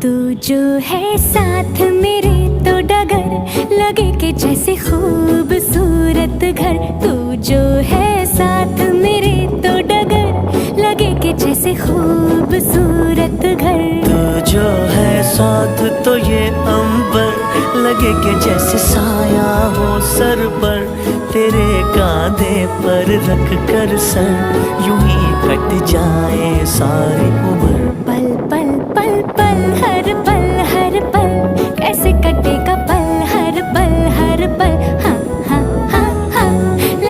तू जो है साथ मेरे तो डगर लगे कि जैसे खूबसूरत घर। तू जो है साथ मेरे तो डगर लगे कि जैसे खूबसूरत घर। तू जो है साथ तो ये अंबर लगे कि जैसे साया हो सर पर। तेरे कांधे पर रख कर सर यूं ही कट जाए सारी उम्र।